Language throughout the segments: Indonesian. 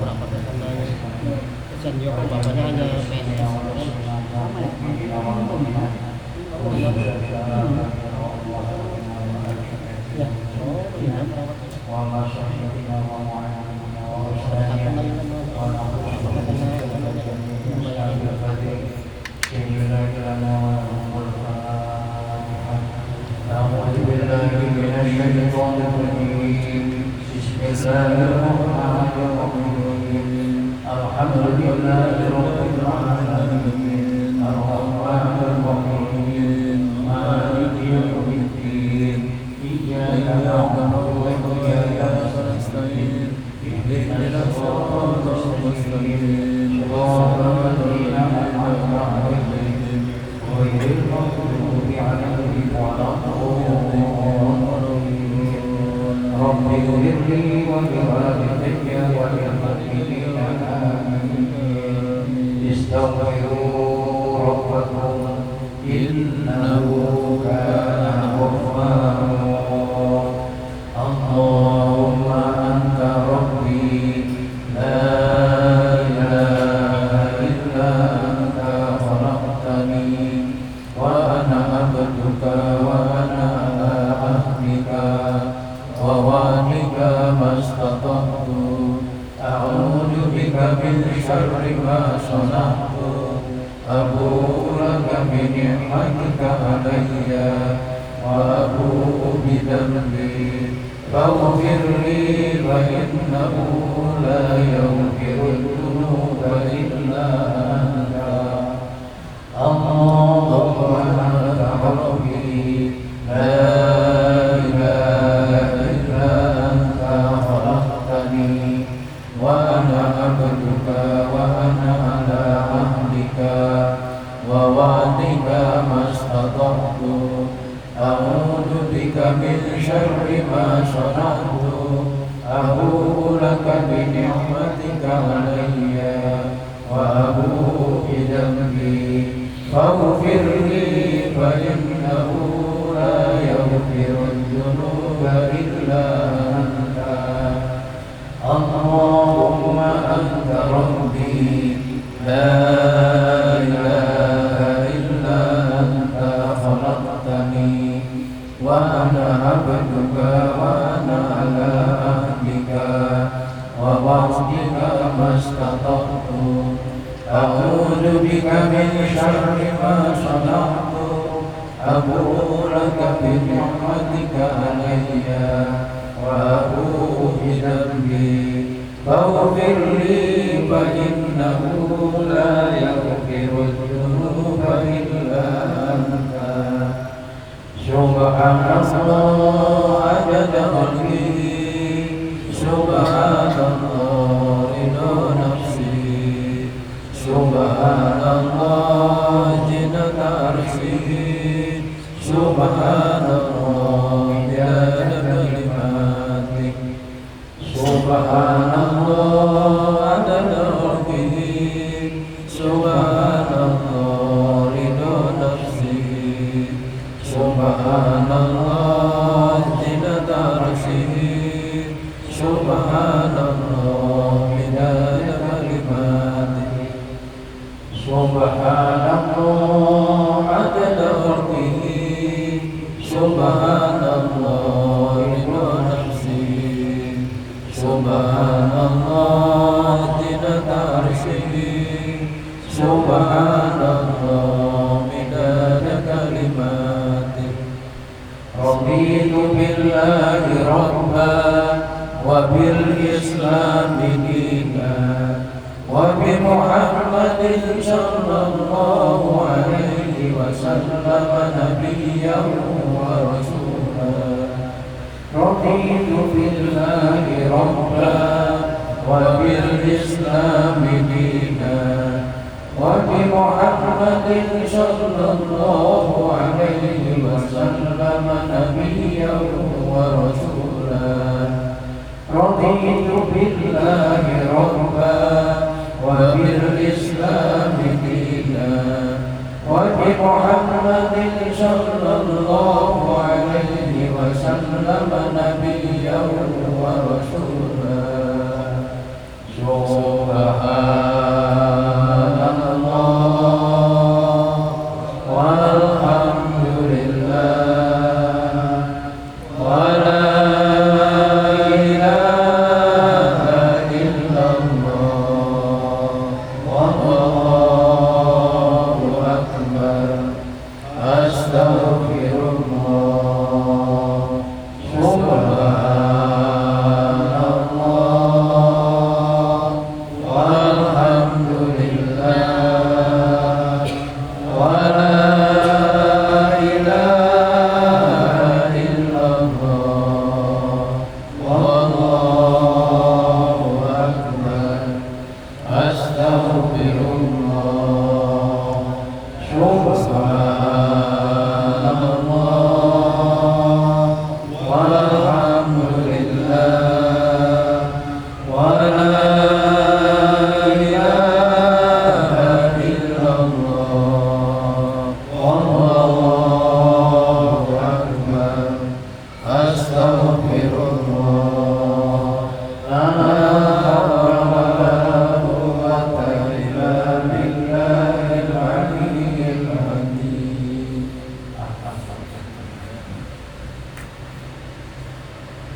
berapa kesenangan. Kesian juga kan bapaknya hanya PNS. Ya, oh iya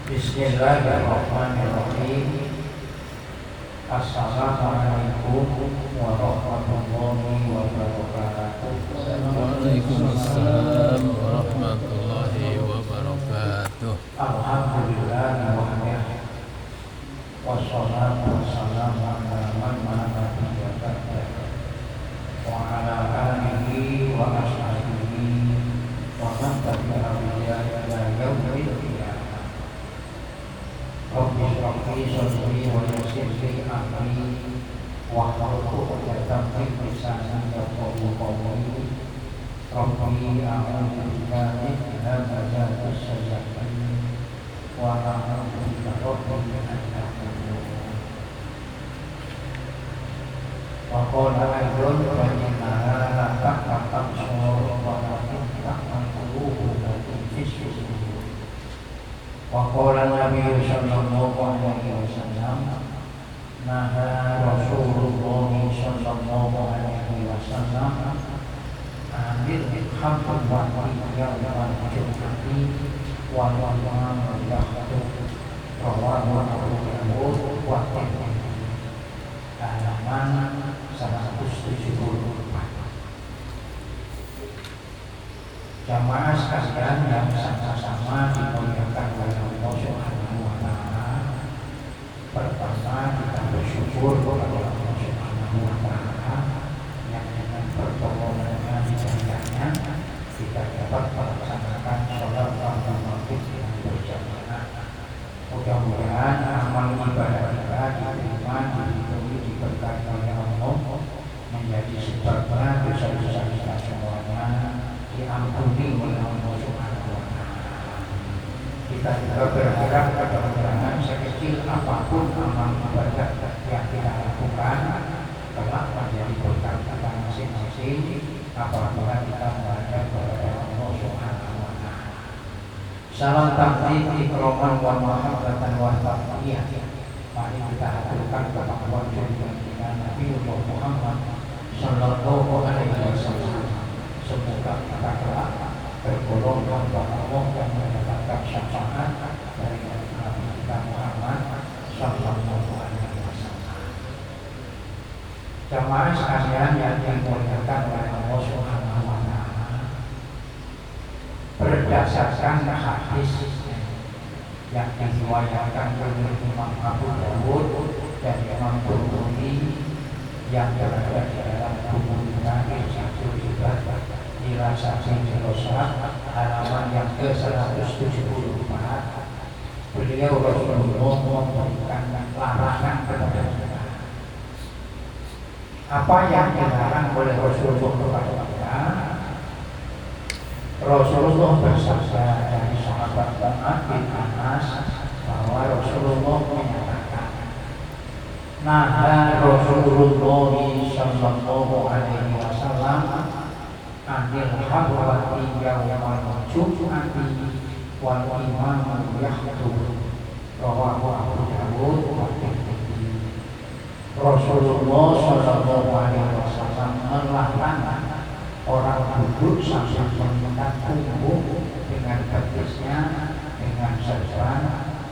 Bismillahirrahmanirrahim. Assalamualaikum warahmatullahi wabarakatuh. Waalaikumsalam warahmatullahi wabarakatuh. Alhamdulillah wassalatu wassalamu ala man la nabiyya ba'dahu wa ala alihi wa ashabihi wa man tabi'ahum bi ihsan ila yaumil qiyamah. Rabbi shrah li sadri wa yassir li amri wahlul 'uqdatam min lisani yafqahu qawli. Rabbi a'udzu bika min hamazatis syayatin wa a'udzu bika rabbi an yahdurun. Wa qala ayyun wa innaha la ta'lamu wa wa qala Nabi sallallahu alaihi wasallam naha Rasulullah sallallahu alaihi wasallam anil hamdan wa yawmal jum'ati wa yawmal yahdu rawahu Abu Dawud wa Tirmidzi halaman 174. Jamaah sekalian yang sama-sama dimuliakan oleh Allah Subhanahu wa taala. Pertama kita bersyukur kepada Allah Subhanahu wa taala yang dengan pertolongannya hidayahnya kita dapat melaksanakan sholat maghrib yang berjamaah. Mudah-mudahan amal ibadah kita diterima, dihitung, diberkahi oleh Allah, menjadi sebabnya dosa-dosa kita semuanya diampuni oleh Allah Subhanahu wa taala. Kita juga berharap mudah-mudahan sekecil apapun amal ibadah yang kita lakukan telah menjadi berkat kita masing-masing apabila kita menghadap kepada Allah Subhanahu wa taala. Salam takdim ikroman wa mahabbatan wa taqiyah. Mari kita haturkan kepakawan junjungan Nabi Muhammad sallallahu alaihi wasallam. Semoga kita kelak tergolong hamba Allah yang mendapatkan syafaat dari Nabi kita Muhammad sallallahu alaihi wasallam. Jamaah sekalian yang dimuliakan oleh Allah Subhanahu wa taala, berdasarkan hadis yang diriwayatkan oleh Imam Abu Dawud dan Imam Tirmidzi yang berada di dalam buku Satu juga Dirasati Jerosa halaman yang ke-174. Beliau Rasulullah memberikan larangan kepada kita. Apa yang dilarang oleh Rasulullah kepada kita? Rasulullah bersabda dari sahabat Mu'adz bin Anas bahwa Rasulullah menyatakan, naha Rasulullah sallallahu alaihi wasallam anil halwati yawmal jum'ati wal imamu yahdu rawahu Abu Dawud wa Tirmidzi. Rasulullah Shallallahu Alaihi Wasallam melarang orang duduk sambil mengikat punggung dengan betisnya dengan serban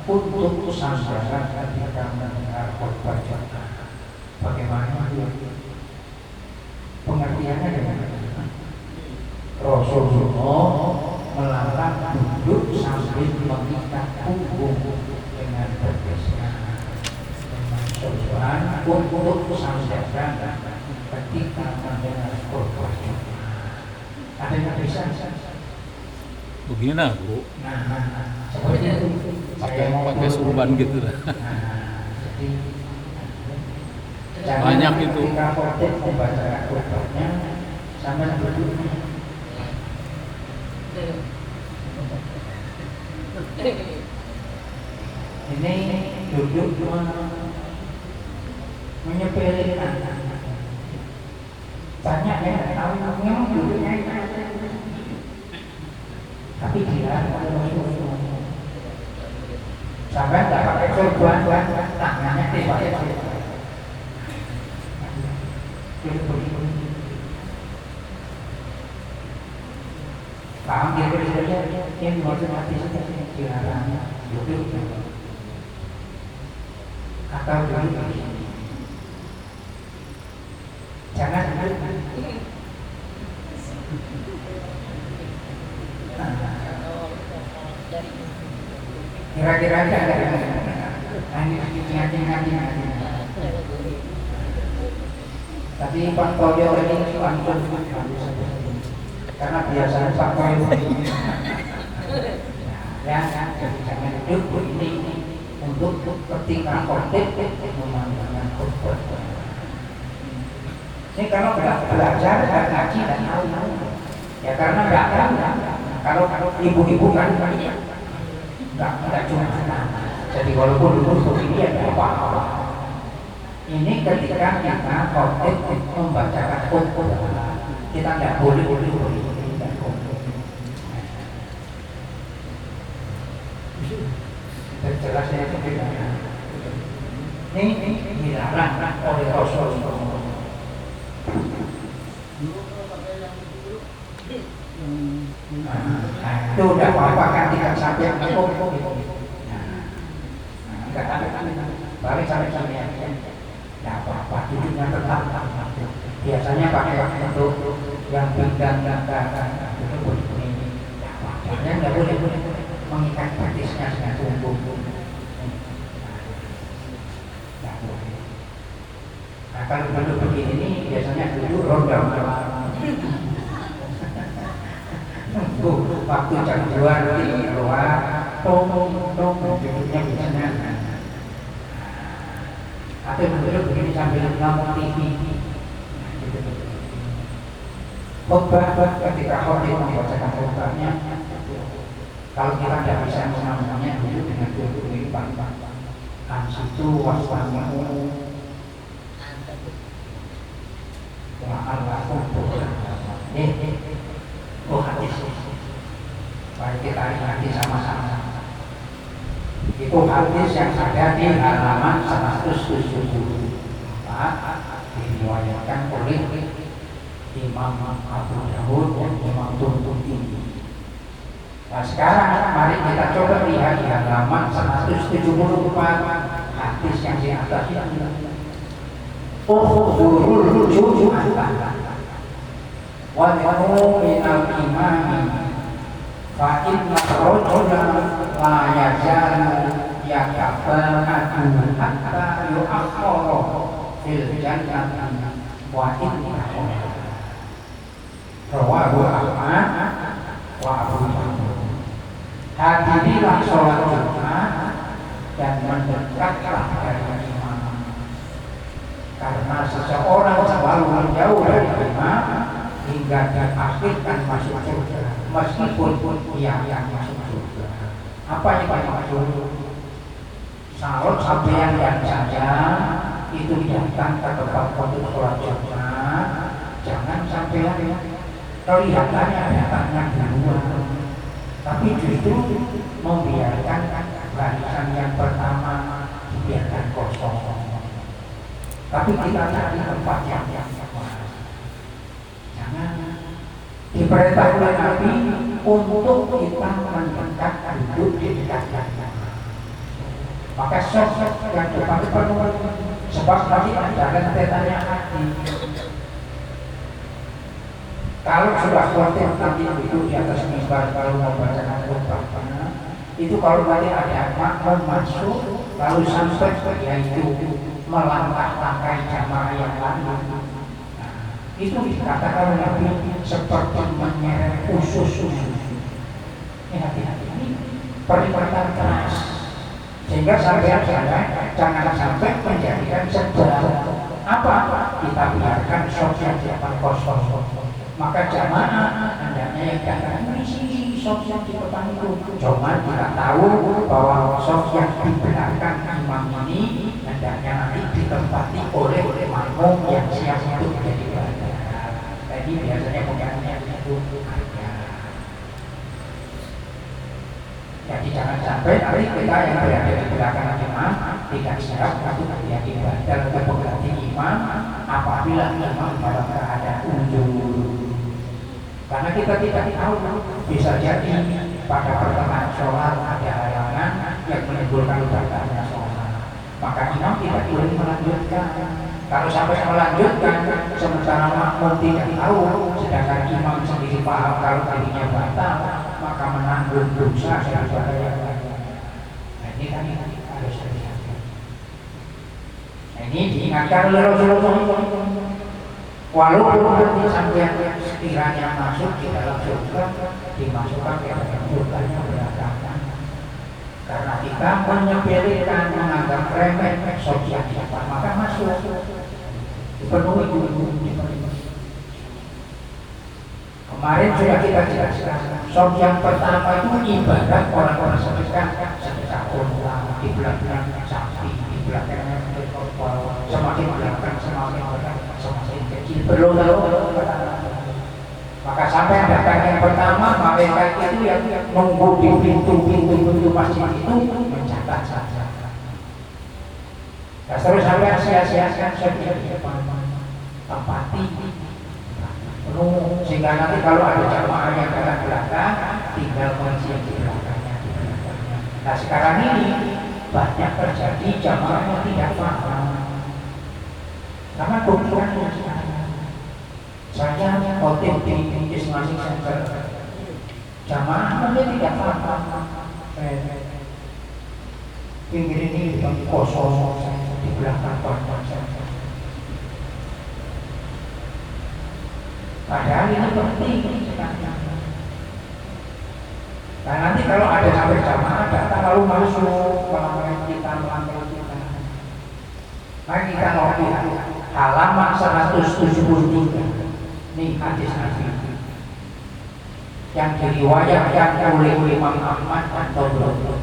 untuk sandaran ketika mendengar khutbah Jumat. Bagaimana pengertiannya dengan Rasulullah melarang duduk sambil mengikat punggung dengan betisnya dengan serban untuk sandaran ketika mendengar khutbah Jumat. Ada yang bisa? Begini Bu, Seperti itu. pakai surban gitu lah. Jadi Banyak itu. Ketika khotib membaca khutbahnya sama duduk. Ini duduk menyepelekan. Banyak yang tidak tahu memang duduknya tapi dia sampai tidak pakai sorban tangannya tidak pakai paham dia yang maksud hati dilarang duduk atau duduk jangan duduk. Kira-kira ada tapi Pak Toyo ini langsung karena biasanya Pak Toyo ya jangan duduk ini untuk ketika khotib memandangkan khutbah. Ini kalau belajar dan ngaji dan tahu ya karena nggak tahu kalau ibu-ibu kan nggak cuma jadi walaupun dulu begini ya tidak apa-apa. Ini ketika kita khotib membacakan khutbah kita nggak boleh jelasnya itu bedanya. Ini dilarang oleh Rasulullah. Itu udah apa-apa kan tidak sampai balik sampai sini aja. Tidak apa-apa, duduknya tetap. Biasanya pakai untuk yang pinggang itu boleh. Yang nggak boleh mengikat batisnya dengan punggung. Nah kalau duduk begini ini biasanya duduk ronda. Waktu jam 2 di luar, tong duduknya biasanya. Atau duduk begini sambil nonton TV. Khutbah ketika khotib membacakan khutbahnya, kalau kita tidak bisa mengambilnya duduk dengan duduk ini bang. Situ waswanya hadis. Mari kita lihat sama-sama. Itu hadis yang ada di halaman 170. Diriwayatkan oleh Imam Abu Dawud dan Imam Tirmidzi. Nah sekarang mari kita coba lihat di halaman 174 hadis yang di atas ini. Uhdurul Jum'ah wad'u minal imami fa inna rajulan la yazalu yakabahadu hatta yu'akhkhara fil jannati wa inna rawahu Ahmad wa Abu Dawud. Hadirilah sholat Jumat dan mendekatlah dari imam, karena seseorang selalu menjauh dari imam hingga diakhirkan masuk surga, meskipun ia yang masuk surga. Apa yang maksud? Kalau sampeyan yang saja itu datang ke tempat untuk sholat Jumat, jangan sampeyan kelihatannya datangnya duluan, tapi justru membiarkan barisan yang pertama dibiarkan kosong. Tapi kita cari tempat yang pas. Jangan diperintah oleh Nabi untuk kita mendekat duduk di dekatnya. Maka sosok yang depan-depan sebab nanti ada rentetannya hati. Kalau sudah khawatir nanti duduk di atas mimbar kalau mau bacakan khutbahnya, itu kalau nanti ada makmum masuk lalu sampai yaitu melangkah-langkai jamaah yang lain, itu dikatakan Nabi seperti menyeret usus. Ini hati-hati, ini peringatan keras. Sehingga sampai jangan sampai menjadikan sedang apa kita biarkan sok yang depan kosong. Maka jamaah hendaknya yang datang mengisi sok yang di depan itu. Cuma kita tahu bahwa sok yang di belakang imam ini hendaknya nanti ditempati oleh makmum yang siap untuk menjadi bagian. Tadi biasanya bukannya itu. Jadi jangan sampai nanti kita yang berada di belakang imam tidak siap untuk menjadi bagian atau pengganti imam apabila imam dalam keadaan unjuk. Karena kita tidak tahu, bisa jadi pada pertengahan sholat ada halangan yang menimbulkan batalnya sholat. Maka imam tidak boleh melanjutkan. Kalau sampai melanjutkan sementara makmum tidak tahu, sedangkan imam sendiri paham kalau dirinya batal, maka menanggung dosa daripada yang lain. Nah ini kan harus hati-hati. Nah ini diingatkan oleh Rasulullah. Walaupun nanti sampai sekiranya masuk di dalam surga, dimasukkan ke dalam surganya belakangan. Karena kita menyepelekan, menganggap remeh sosial siapa, maka masuk dipenuhi dulu. Kemarin sudah kita jelaskan, sholat yang pertama itu ibadat orang-orang sedekah orang di belakang sapi, di belakang semakin belakang semakin kecil belum tahu. Maka sampai datang yang pertama mereka itu yang nunggu di pintu masjid itu mencatat saja. Nah, terus sampai sia-siakan tempati penuh sehingga nanti kalau ada jamaah yang datang belakang tinggal mengisi yang di belakangnya. Nah sekarang ini banyak terjadi jamaah yang tidak paham karena kebetulan saya khotib di Islamic Center jamaah mungkin tidak paham pinggir ini kosong di belakang saya. Padahal ini penting. Nah nanti kalau ada sampai jamaah datang lalu masuk melanggar kita. Mari kita lihat halaman 173. Ini hadis Nabi yang diriwayatkan oleh Imam Ahmad dan Tabrani.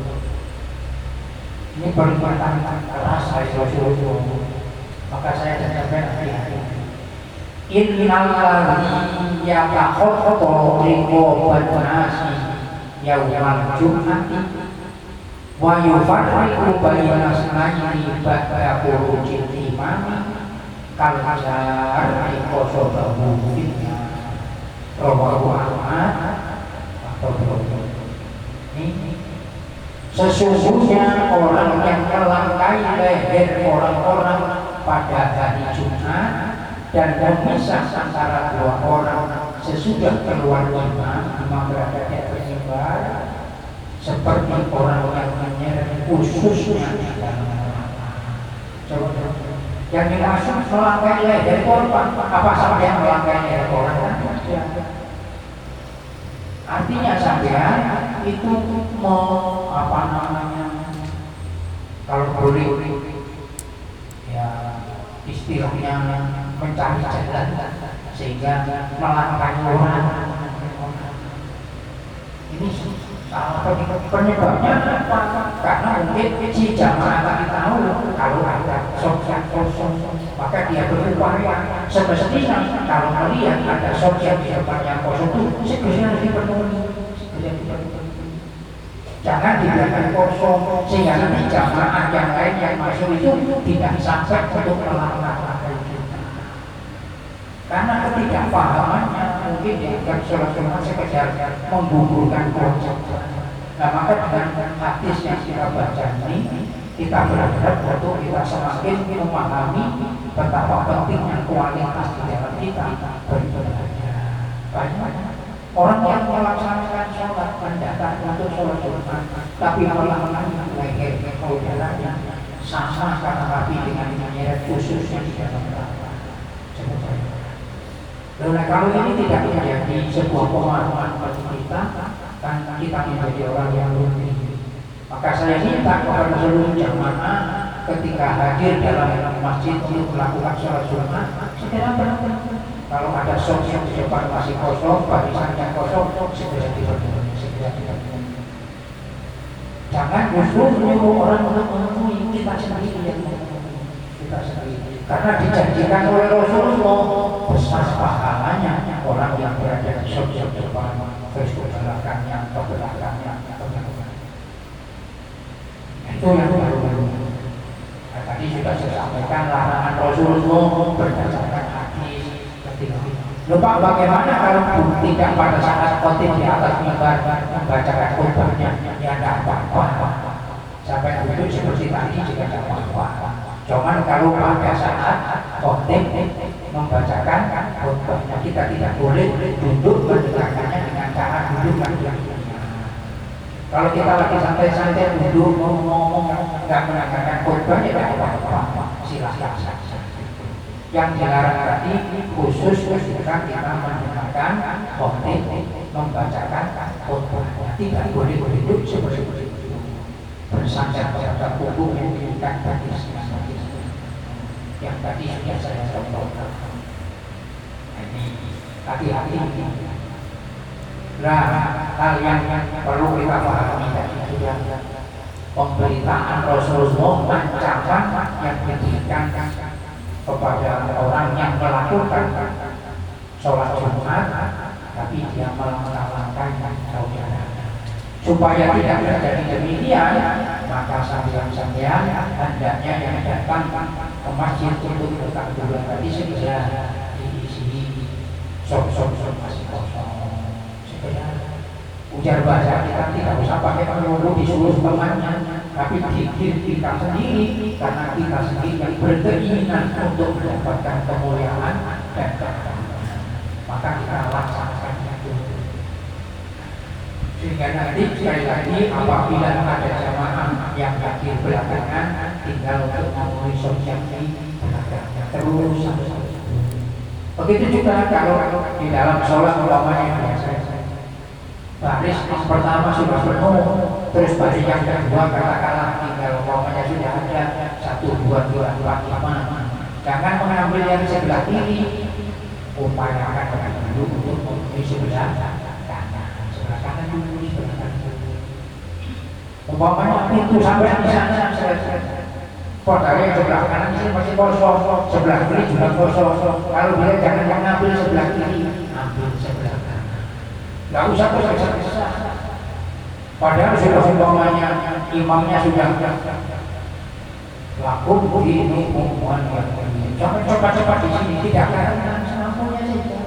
Ini peringatan keras dari Rasulullah. Maka saya sampaikan hati-hati. Innal ladzi yatakhaffafu riqaban nasi yaumal jum'ati wa yufarriqu baina asnaini ba'da khurujil imam kal azhar iqasabahu fitna rawahu Ahmad atau ini sesungguhnya orang yang melangkai leher orang-orang pada hari Jumat dan memisah antara dua orang sesudah keluar imam berada di atas mimbar seperti orang yang menyeret ususnya yang dimaksud melangkai leher korban apa sampai yang melangkai leher orang artinya sampean itu mau apa namanya kalau boleh ya istilahnya mencari jalan sehingga melangkai orang ini penyebabnya apa? Karena mungkin si jamaah tadi tahu kalau ada sok yang kosong maka dia berupaya semestinya kalau melihat ada sok yang di depannya kosong itu segera dipenuhi. Jangan dibiarkan kosong sehingga nanti jamaah yang lain yang masuk itu tidak sampai untuk melakukan itu. Karena ketidakpahamannya mungkin dianggap sholat Jumat sekedar menggugurkan kewajiban. Nah maka dengan hadis yang kita baca ini kita berharap untuk kita semakin memahami betapa pentingnya kualitas di dalam kita beribadah. Banyak orang yang melaksanakan sholat mendatang untuk sholat Jumat, tapi malah leher saudaranya sama karena Nabi dengan menyeret khususnya di dalam neraka. Nah kalau ini tidak menjadi sebuah pemahaman bagi kita, kan kita menjadi orang yang rugi. Maka saya minta kepada seluruh jamaah ketika hadir dalam masjid untuk melakukan sholat Jumat, segera berangkat. Kalau ada sok-sok di depan masih kosong, barisan yang kosong, segera dipenuhi, segera dipenuhi. Jangan justru menyuruh orang untuk memenuhi, kita sendiri yang memenuhi, kita sendiri. Karena dijanjikan oleh Rasulullah besar pahalanya orang yang berada di sok-sok depan, terus ke belakangnya, ke belakangnya, ke belakangnya. Itu yang baru-baru. Nah, tadi sudah saya sampaikan larangan Rasulullah berdasarkan hadis. Lupa bagaimana kalau tidak pada saat khotib di atas mimbar membacakan khutbahnya, ya tidak apa-apa. Sampai duduk seperti tadi juga tidak apa-apa. Cuman kalau pada saat khotib membacakan khutbahnya, kita tidak boleh duduk mendengarkannya dengan cara duduk lagi. Kalau kita lagi santai-santai duduk ngomong-ngomong nggak mendengarkan khutbahnya, tidak apa-apa. Silahkan. Yang dilarang tadi khusus ketika kita mendengarkan khotib membacakan khutbahnya, tidak boleh duduk seperti itu bersandar pada punggung yang diikat tadi yang tadi sudah saya contohkan. Ini hati-hati. Nah, hal yang perlu kita pahami tadi sudah pemberitaan Rasulullah ancaman yang diberikan kepada orang yang melakukan sholat Jumat tapi dia menghalalkan saudaranya. Supaya tidak terjadi demikian, maka sampean-sampean hendaknya yang datang ke masjid untuk bertakbiran tadi segera diisi sok-sok masih kosong. Segera ujar bahasa kita tidak usah pakai menunggu disuruh temannya, tapi diri kita sendiri, karena kita sendiri yang berkeinginan untuk mendapatkan kemuliaan dan kemuliaan, maka kita laksanakan itu. Sehingga nanti sekali lagi apabila ada jamaah yang hadir belakangan, tinggal untuk memenuhi sosialisasi belakangnya terus. Begitu juga kalau di dalam sholat umpamanya biasa. Baris yang pertama sudah penuh, terus baris yang kedua katakanlah tinggal umpamanya sudah ada 1, 2, 3, 4, 5. Jangan mengambil yang sebelah kiri, upayakan dulu untuk memenuhi sebelah kanan. Sebelah kanan dulu, sebelah kanan. Umpamanya pintu sampai di sana selesai. Padahal yang sebelah kanan ini masih kosong, sebelah kiri juga kosong. Kalau dia jangan mengambil sebelah kiri, ambil sebelah kanan. Nggak usah kesah-kesah. Padahal sudah umpamanya imamnya sudah laku ini umuman yang ini. Jangan cepat-cepat di sini, tidak karena semampunya saja.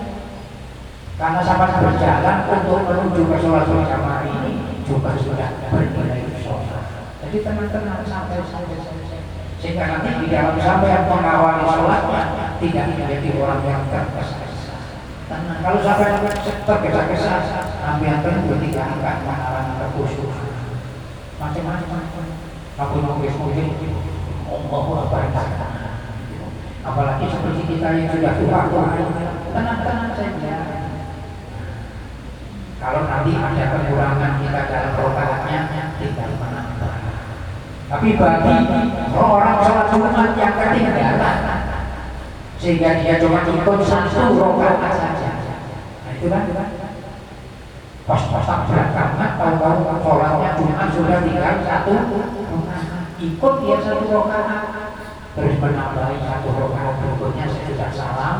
Karena sama berjalan untuk menuju ke sholat berjamaah ini juga sudah bernilai sholat. Jadi tenang-tenang sampai. Sehingga nanti di dalam sampai mengawali sholatnya tidak menjadi orang yang tergesa-gesa. Kalau sampai tergesa-gesa, ambil berarti akan mengalami kekhusyukan. Macam-macam. Aku mungkin apalagi seperti kita yang sudah tua, tenang-tenang saja. Kalau nanti ada kekurangan kita dalam rokaatnya, tinggal menambah. Tapi bagi orang sholat Jumat yang ketinggalan, sehingga dia cuma ikut 1 rokaat saja, nah itu kan pas-pasan berangkat, tahu-tahu sholatnya Jumat sudah tinggal 1, ikut dia 1 rokaat, terus menambahi 1 rokaat berikutnya sesudah salam,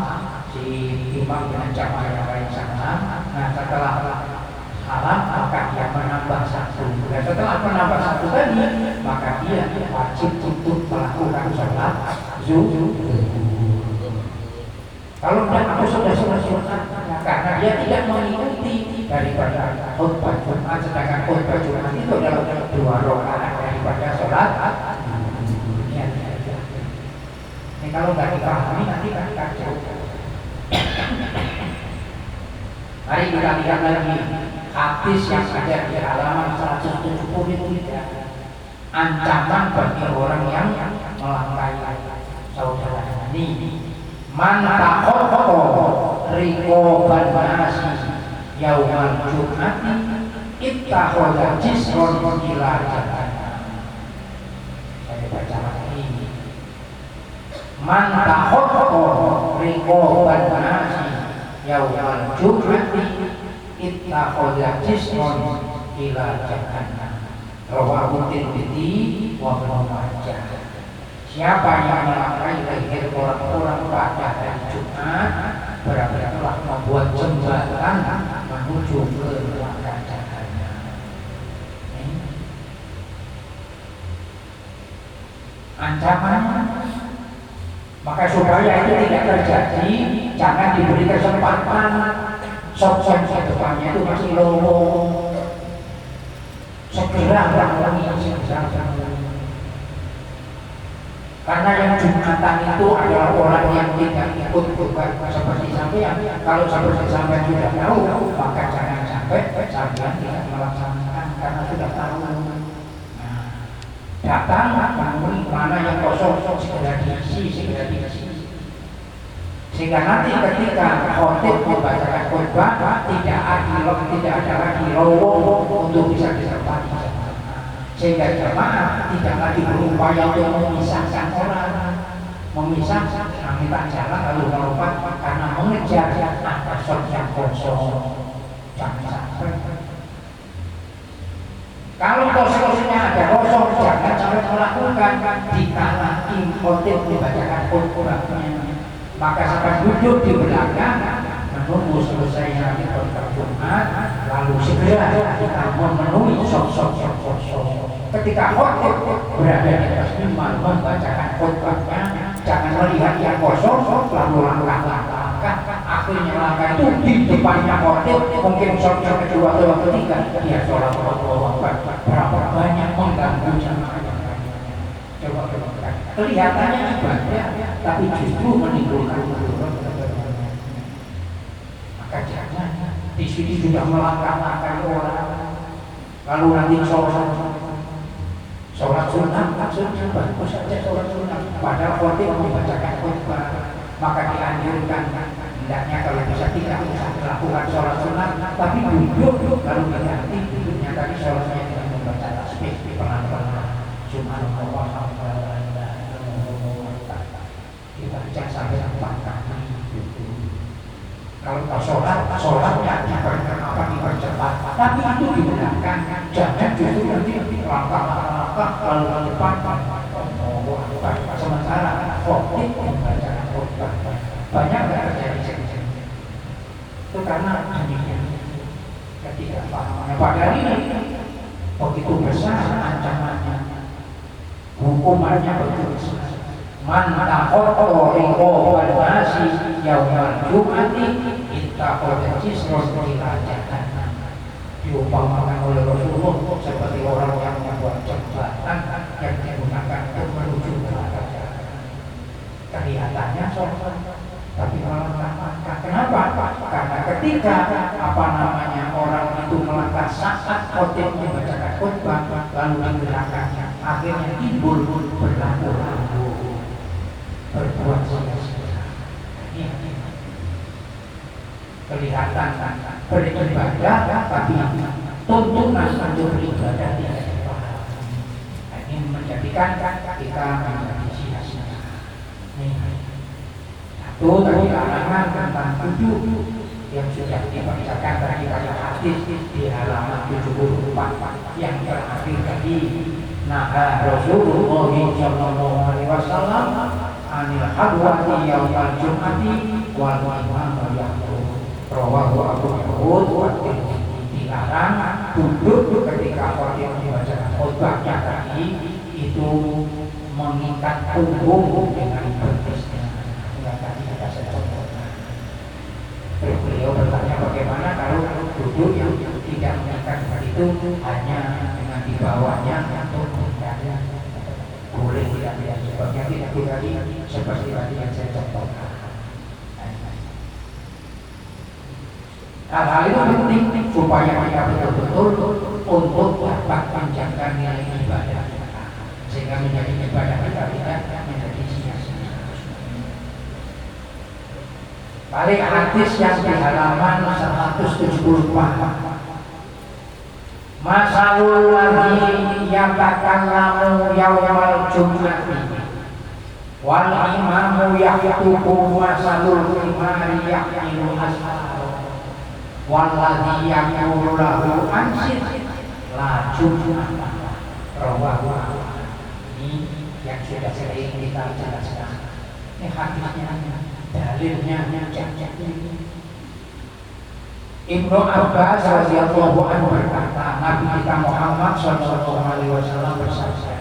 si imam dengan jamaah yang lain salam. Nah setelah salam maka dia menambah 1, berarti setelah menambah satu tadi, maka dia wajib untuk melakukan sholat zuhur. Kalau tidak aku sudah sunat, karena dia tidak mengikuti daripada khutbah Jumat, sedangkan khutbah Jumat itu adalah 2 rakaat daripada sholat. Ini kalau nggak dipahami nanti kan kacau. Mari kita lihat lagi hadis yang ada di halaman 170 itu ancaman bagi orang yang melangkahi saudara ini. Man takhaffa riqaban nasi yaumal jum'ati ittakhadha jisron ila jannah. Saya baca lagi. Man takhaffa riqaban nasi yaumal jum'ati ittakhadha jisron ila jannah. Rawahu Tirmidzi wa Ibnu Majah. Siapa yang melangkahi leher orang-orang pada hari Jumat berarti telah membuat jembatan menuju ke neraka jahanam. Ancaman, maka supaya itu tidak terjadi, jangan diberi kesempatan. Sok-sok depannya itu masih lowong. Segera melalui karena yang Jumatan itu adalah orang yang tidak ikut bukan seperti sampean. Kalau seperti sampean sudah tahu, maka jangan sampai sampean tidak melaksanakan karena sudah tahu. Nah, datang menemui mana yang kosong segera diisi. Sehingga nanti ketika khotib membacakan khutbah tidak ada lagi lowong untuk bisa disertai. Sehingga jemaah tidak lagi berupaya untuk memisahkan orang, memisahkan minta jalan lalu melompat karena mengejar atas shot yang kosong. Jangan sampai. Kalau kosongnya ada kosong, jangan sampai melakukan di tanah khotib membacakan khutbahnya. Maka sampai duduk di belakang menunggu selesainya di khutbah Jumat, lalu segera kita memenuhi sok-sok. Ketika khotib berada di atas mimbar membacakan khutbahnya, jangan melihat yang kosong lalu langkah. Akhirnya langkah itu di depannya khotib, mungkin sok-sok kedua atau ketiga dia sholat Allahu Akbar. Berapa banyak mengganggu jamaah. Coba kelihatannya ibadah, tapi justru menimbulkan keburukan. Maka jangan di sini sudah melangkah-langkah orang, lalu nanti sholat sunat, maksudnya bagus saja sholat sunat. Padahal khotib membacakan khutbah, maka dianjurkan hendaknya kalau bisa tidak usah melakukan sholat sunat, tapi duduk lalu diganti duduknya tadi sholatnya dengan membaca tasbih pelan-pelan. Subhanallah, dibaca sampai 4 kali. Kalau sholatnya dipercepat, tapi itu di belakang, jangan justru nanti langkah lalu ke depan. Sementara khotib membacakan khutbah banyak terjadi seperti itu karena ketidakpahaman. Padahal ini begitu besar ancamannya, hukumannya begitu besar. Man takhaffa riqaban nasi yaumal jum'ati ittakhadha jisron ila jannah. Diumpamakan oleh Rasulullah seperti orang yang membuat jembatan yang digunakan untuk menuju ke neraka jahanam. Kelihatannya sholat, tapi malah melangkah. Kenapa? Karena ketika orang itu melangkah saat khotib membacakan khutbah lalu di belakangnya akhirnya timbul berlaku berbuat sia-sia. Kelihatan beribadah tapi tuntunan untuk beribadah tidak dipahami. Ini menjadikan kita menjadi sia-sia. Satu tadi larangan tentang 7 yang sudah dibacakan tadi pada hadis di halaman 74 yang terakhir tadi. Nah, Rasulullah sallallahu alaihi wasallam anil hadwati yaumal jum'ati wal imam yaqul rawahu Abu Dawud wa Tirmidzi dilarang duduk ketika khotib membacakan khutbahnya tadi itu mengikat punggung dengan betisnya. Yang tadi sudah saya contohkan. Beliau bertanya bagaimana kalau duduk yang tidak mengikat itu hanya dengan di bawahnya untuk mengikat. Boleh tidak sebabnya tidak tadi seperti tadi yang saya contohkan. Hal-hal itu penting supaya kita betul-betul untuk dapat menjaga nilai ibadah kita, sehingga menjadi ibadah kita tidak menjadi sia-sia. Balik hadis yang di halaman 174. Masalul ladzi yatakallamu yaumal jum'ati wal imamu yaktubu masalul himari yaqilu asfar wal ladzi yaqulu lahu ansit la jum'ata rawahu. Ini yang sudah sering kita jelaskan. Ini hadisnya, dalilnya Ibnu Abbas radhiyallahu anhu berkata, Nabi kita Muhammad sallallahu alaihi wasallam bersabda,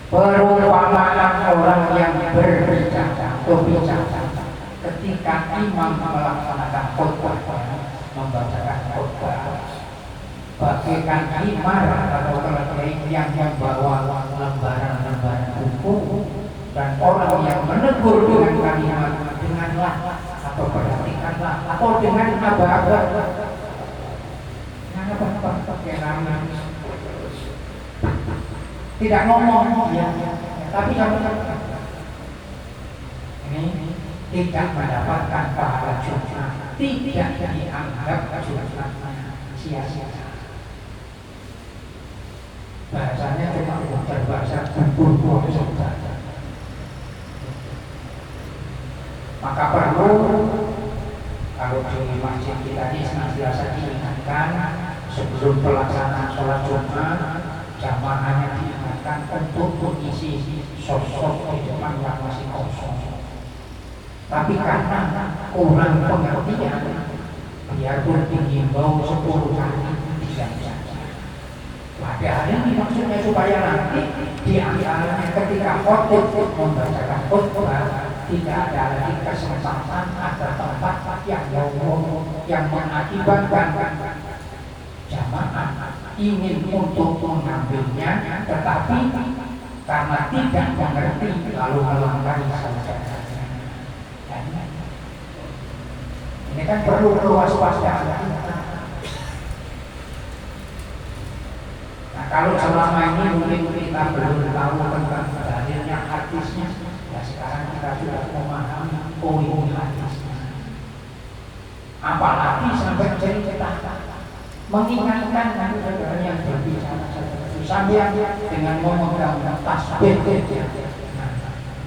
perumpamaan orang yang berbicara ketika imam melaksanakan khutbah, membacakan khutbah, bagaikan himar atau keledai yang membawa lembaran-lembaran buku, dan orang yang menegur dengan kalimat denganlah atau perhatikanlah atau dengan aba-aba, dengan apa yang tidak ngomong ya, tapi ini tidak mendapatkan pahala Jumat, tidak dianggap Jumatnya sia-sia. Bahasanya cuma berbahasa buku saja. Maka perlu kalau di masjid kita ini senantiasa diingatkan sebelum pelaksanaan sholat Jumat, jamaahnya diingatkan untuk mengisi sosok di depan yang masih kosong. Tapi karena kurang pengertian, biarpun dihimbau 10 kali tidak bisa. Padahal ini maksudnya supaya nanti di antaranya ketika khotib membacakan khutbah tidak ada lagi kesempatan ada tempat yang mengakibatkan jamaah ingin untuk mengambilnya, tetapi karena tidak mengerti lalu melangkahi saja. Ini kan perlu waspada. Nah, kalau selama ini mungkin kita belum tahu tentang dalilnya hadisnya, ya sekarang kita sudah memahami poin hadisnya. Apalagi sampai cerita mengingatkan yang berbicara sampai dengan memegang tasbih,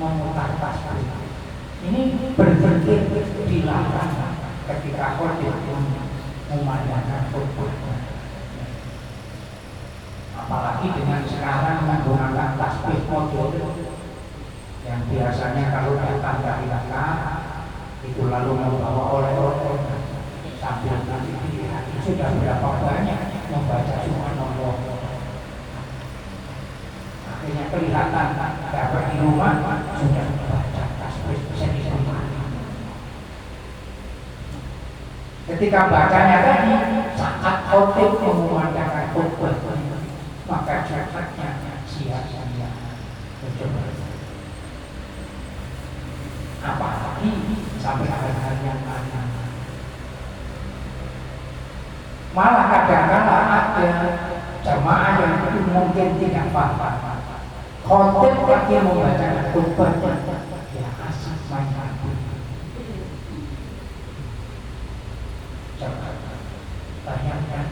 memutar tasbih. Ini berpikir dilarang ketika khotib memandangkan khutbah. Apalagi dengan sekarang menggunakan tasbih modul yang biasanya kalau datang dari belakang itu lalu membawa oleh-oleh sambil nanti dilihat sudah berapa banyak membaca subhanallah. Akhirnya kelihatan dapat di rumah sudah membaca tasbih seribu kali. Ketika bacanya tadi saat khotib mengumandangkan khutbah, maka jaraknya sia-sia. Apalagi sampai hari-hari yang akan. Malah kadang-kadang ada jamaah yang itu mungkin tidak paham. Khotib lagi membacakan khutbahnya, ya asik main lagu. Bayangkan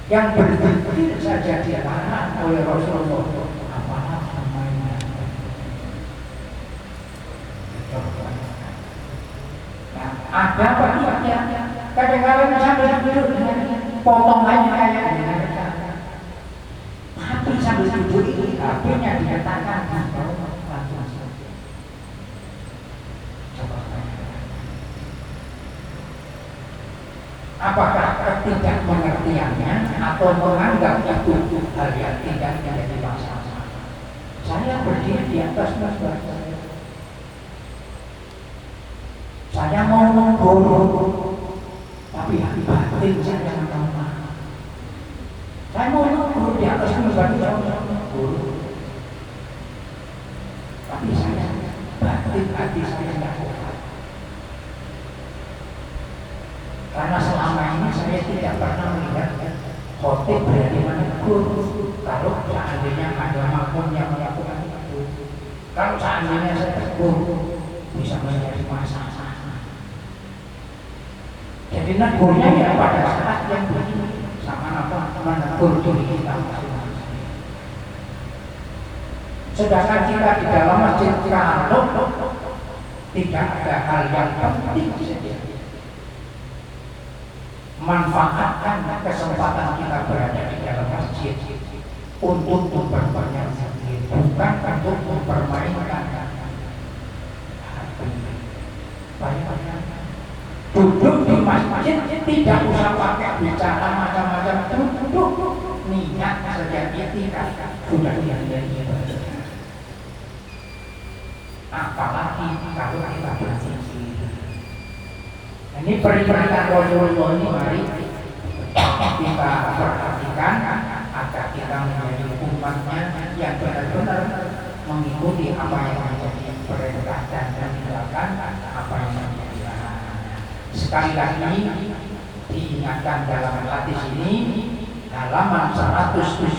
yang berzikir saja dilarang oleh Rasulullah, apalagi mainan. Nah, ada bagiannya kadang-kadang sambil duduk dengan potongannya kayak tapi sambil duduk itu HP-nya dikatakan langsung saja. Coba Apakah ketidakmengertiannya atau menganggap itu hal yang tidak menjadi masalah? Saya berdiri di atas mazhab. Saya mau nunggu, tapi hati batin saya nggak mau. Saya mau nunggu di atas mazhab itu, tapi saya batin hati saya nggak kuat. Karena selama ini saya tidak pernah melihat khotib berani menegur kalau seandainya ada makmum yang melakukan itu. Kalau seandainya saya tegur bisa menjadi masalah. Jadi negurnya ya pada saat yang begini sama apa menegur diri kita masing-masing. Sedangkan kita di dalam masjid kalau tidak ada hal yang penting saja, manfaatkan kesempatan kita berada di dalam masjid untuk memperbanyak zikir, bukan untuk mempermainkan hati. Banyak duduk di masjid tidak usah pakai bicara macam-macam, duduk niat saja itikaf sudah diandai ibadah. Apalagi kalau kita berzikir. Ini perintah Rasulullah ini mari kita perhatikan agar kita menjadi umatnya yang benar-benar mengikuti apa yang menjadi perintah dan meninggalkan apa yang menjadi larangan. Sekali lagi diingatkan dalam hadis ini halaman 173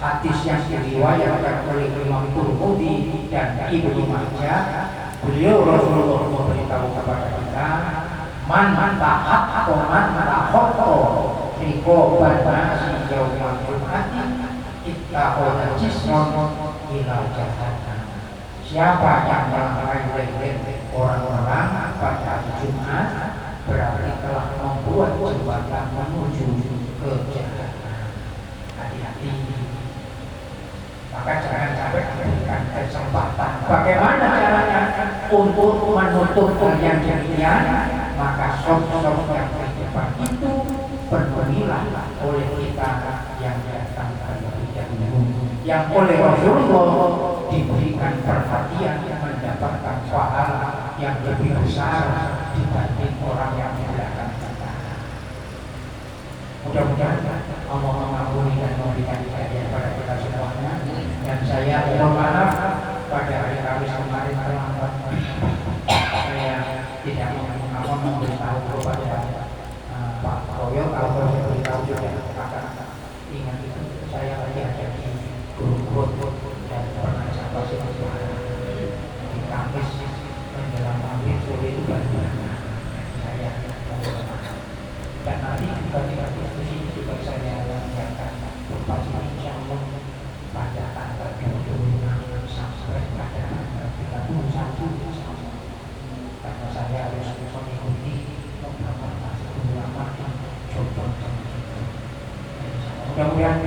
hadis yang diriwayatkan oleh Imam Tirmidzi dan Ibnu Majah. Beliau Rasulullah memberitahu kepada kita, man tahat atau man tahotto riko bana yaumal jum'ati ittaqoda jisron ilal jahannam. Siapa yang melangkahi orang-orang pada hari Jumat berarti telah membuat jembatan menuju ke jahannam. Hati-hati. Maka jangan sampai diberikan kesempatan. Bagaimana caranya untuk menutup yang demikian? Maka sop-sop yang di depan itu penuhilah oleh kita yang datang terlebih dahulu, yang oleh Rasulullah diberikan perhatian yang mendapatkan pahala yang lebih besar dibanding orang yang di belakang kita. Mudah-mudahan Allah mengampuni dan memberikan hidayah kepada kita semuanya. Dan saya mohon maaf pada hari Kamis kemarin terlambat. Saya tidak memberitahu kepada Pak Koyo atau memberitahu juga akan ingat itu. Saya lagi ada di grup dan pernah sampai di Kamis menjelang maghrib sore itu saya dan nanti ketika diskusi juga saya menyiapkan berpasti insya Allah pada tanggal 26 sampai pada tanggal 31 karena saya harus mengikuti beberapa ulama contoh. Mudah-mudahan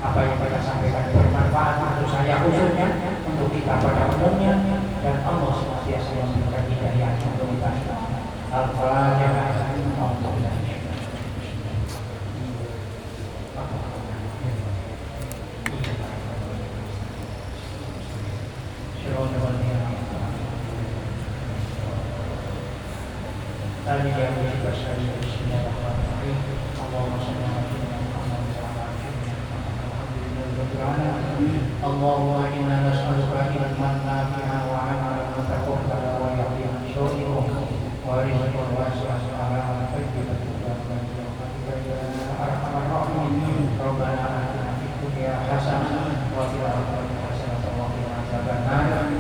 apa yang kita sampaikan bermanfaat untuk saya khususnya, untuk kita pada umumnya, dan Allah senantiasa memberikan hidayah untuk kita. Al-Fatihah. Tadi dia bercerita sekali Bismillahirrahmanirrahim. Allahumma shalli ala Muhammad wa ala alihi. Allahumma inna nas'aluka ilman nafi'an wa 'amalan mutaqabbala wa yaqin syukur wa rizqan wasi'an wa amalan tayyiban wa arhamar rahimin. Rabbana atina fid dunya hasanah wa fil akhirati hasanah wa qina adzabannar.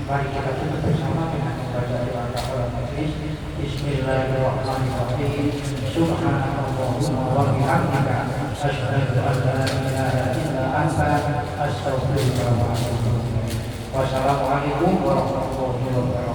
Mari kita tutup bersama dengan membaca doa kafaratul majlis. Bismillahirrahmanirrahim. Subhanallahumma wa bihamdika asyhadu an la ilaha illa anta astaghfiruka wa atubu ilaik. Wassalamualaikum warahmatullahi wabarakatuh.